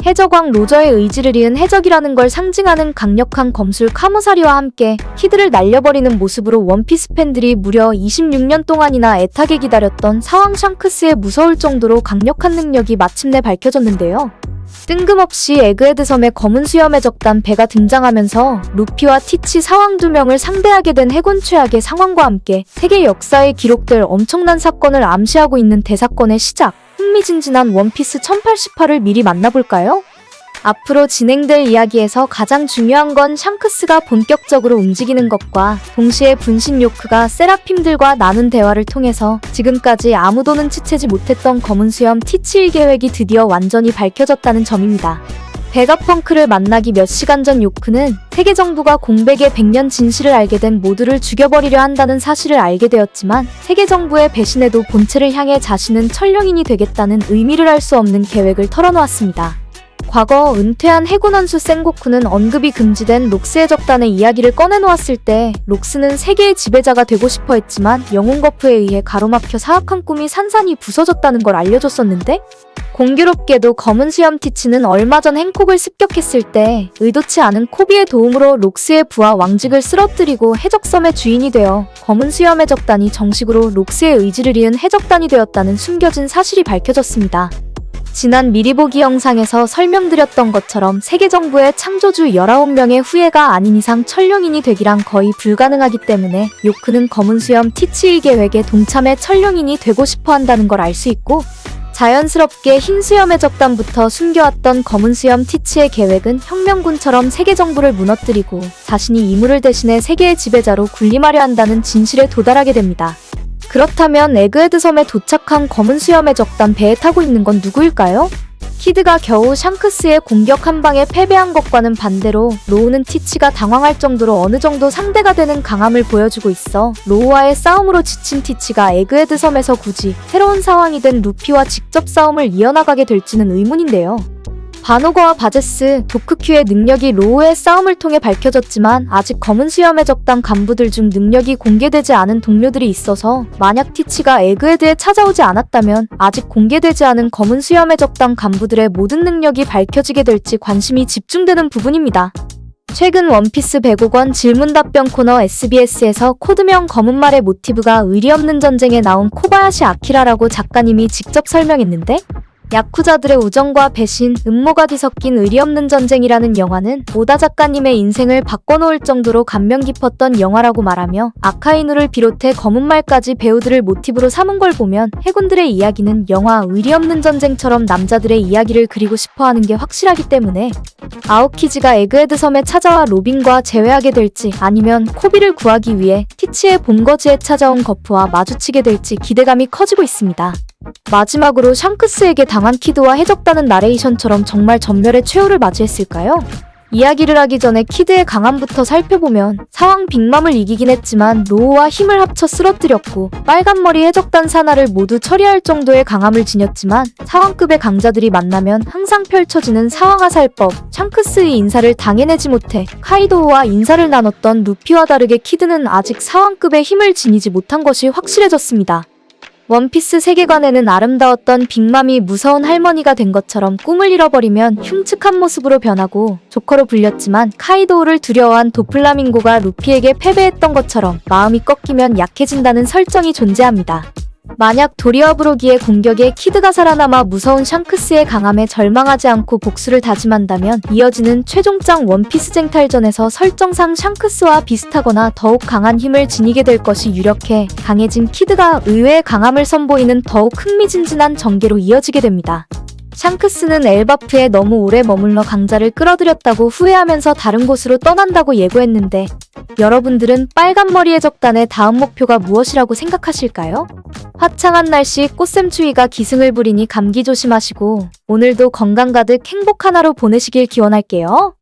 해적왕 로저의 의지를 이은 해적이라는 걸 상징하는 강력한 검술 카무사리와 함께 키드를 날려버리는 모습으로 원피스 팬들이 무려 26년 동안이나 애타게 기다렸던 사왕 샹크스의 무서울 정도로 강력한 능력이 마침내 밝혀졌는데요. 뜬금없이 에그헤드 섬에 검은 수염의 적단 배가 등장하면서 루피와 티치 사왕 2명을 상대하게 된 해군 최악의 상황과 함께 세계 역사에 기록될 엄청난 사건을 암시하고 있는 대사건의 시작, 흥미진진한 원피스 1088을 미리 만나볼까요? 앞으로 진행될 이야기에서 가장 중요한 건 샹크스가 본격적으로 움직이는 것과 동시에 분신 요크가 세라핌들과 나눈 대화를 통해서 지금까지 아무도 눈치채지 못했던 검은 수염 티치의 계획이 드디어 완전히 밝혀졌다는 점입니다. 베가펑크를 만나기 몇 시간 전 요크는 세계 정부가 공백의 100년 진실을 알게 된 모두를 죽여버리려 한다는 사실을 알게 되었지만 세계 정부의 배신에도 본체를 향해 자신은 천령인이 되겠다는 의미를 알 수 없는 계획을 털어놓았습니다. 과거 은퇴한 해군 원수 센고쿠는 언급이 금지된 록스의 적단의 이야기를 꺼내놓았을 때 록스는 세계의 지배자가 되고 싶어 했지만 영웅거프에 의해 가로막혀 사악한 꿈이 산산이 부서졌다는 걸 알려줬었는데 공교롭게도 검은 수염 티치는 얼마 전 행콕을 습격했을 때 의도치 않은 코비의 도움으로 록스의 부하 왕직을 쓰러뜨리고 해적섬의 주인이 되어 검은 수염의 적단이 정식으로 록스의 의지를 이은 해적단이 되었다는 숨겨진 사실이 밝혀졌습니다. 지난 미리 보기 영상에서 설명드렸던 것처럼 세계 정부의 창조주 19명의 후예가 아닌 이상 천령인이 되기란 거의 불가능하기 때문에 요크는 검은 수염 티치의 계획에 동참해 천령인이 되고 싶어 한다는 걸 알 수 있고 자연스럽게 흰 수염의 적단부터 숨겨왔던 검은 수염 티치의 계획은 혁명군처럼 세계 정부를 무너뜨리고 자신이 이물을 대신해 세계의 지배자로 군림하려 한다는 진실에 도달하게 됩니다. 그렇다면 에그헤드 섬에 도착한 검은 수염의 적단 배에 타고 있는 건 누구일까요? 키드가 겨우 샹크스의 공격 한 방에 패배한 것과는 반대로 로우는 티치가 당황할 정도로 어느 정도 상대가 되는 강함을 보여주고 있어 로우와의 싸움으로 지친 티치가 에그헤드 섬에서 굳이 새로운 상황이 된 루피와 직접 싸움을 이어나가게 될지는 의문인데요. 바노거와 바제스, 도크큐의 능력이 로우의 싸움을 통해 밝혀졌지만 아직 검은 수염의 적단 간부들 중 능력이 공개되지 않은 동료들이 있어서 만약 티치가 에그헤드에 찾아오지 않았다면 아직 공개되지 않은 검은 수염의 적단 간부들의 모든 능력이 밝혀지게 될지 관심이 집중되는 부분입니다. 최근 원피스 100억 질문답변 코너 SBS에서 코드명 검은 말의 모티브가 의리 없는 전쟁에 나온 코바야시 아키라라고 작가님이 직접 설명했는데 야쿠자들의 우정과 배신, 음모가 뒤섞인 의리 없는 전쟁이라는 영화는 오다 작가님의 인생을 바꿔놓을 정도로 감명 깊었던 영화라고 말하며 아카이누를 비롯해 검은 말까지 배우들을 모티브로 삼은 걸 보면 해군들의 이야기는 영화 의리 없는 전쟁처럼 남자들의 이야기를 그리고 싶어하는 게 확실하기 때문에 아오키지가 에그헤드 섬에 찾아와 로빈과 재회하게 될지 아니면 코비를 구하기 위해 티치의 본거지에 찾아온 거프와 마주치게 될지 기대감이 커지고 있습니다. 마지막으로 샹크스에게 당한 키드와 해적단은 나레이션처럼 정말 전멸의 최후를 맞이했을까요? 이야기를 하기 전에 키드의 강함부터 살펴보면 사왕 빅맘을 이기긴 했지만 로우와 힘을 합쳐 쓰러뜨렸고 빨간머리 해적단 산하를 모두 처리할 정도의 강함을 지녔지만 사왕급의 강자들이 만나면 항상 펼쳐지는 사왕화살법, 샹크스의 인사를 당해내지 못해 카이도우와 인사를 나눴던 루피와 다르게 키드는 아직 사왕급의 힘을 지니지 못한 것이 확실해졌습니다. 원피스 세계관에는 아름다웠던 빅맘이 무서운 할머니가 된 것처럼 꿈을 잃어버리면 흉측한 모습으로 변하고 조커로 불렸지만 카이도우를 두려워한 도플라밍고가 루피에게 패배했던 것처럼 마음이 꺾이면 약해진다는 설정이 존재합니다. 만약 도리어브로기의 공격에 키드가 살아남아 무서운 샹크스의 강함에 절망하지 않고 복수를 다짐한다면 이어지는 최종장 원피스 쟁탈전에서 설정상 샹크스와 비슷하거나 더욱 강한 힘을 지니게 될 것이 유력해 강해진 키드가 의외의 강함을 선보이는 더욱 흥미진진한 전개로 이어지게 됩니다. 샹크스는 엘바프에 너무 오래 머물러 강자를 끌어들였다고 후회하면서 다른 곳으로 떠난다고 예고했는데 여러분들은 빨간머리의 적단의 다음 목표가 무엇이라고 생각하실까요? 화창한 날씨 꽃샘추위가 기승을 부리니 감기 조심하시고 오늘도 건강 가득 행복한 하루 보내시길 기원할게요.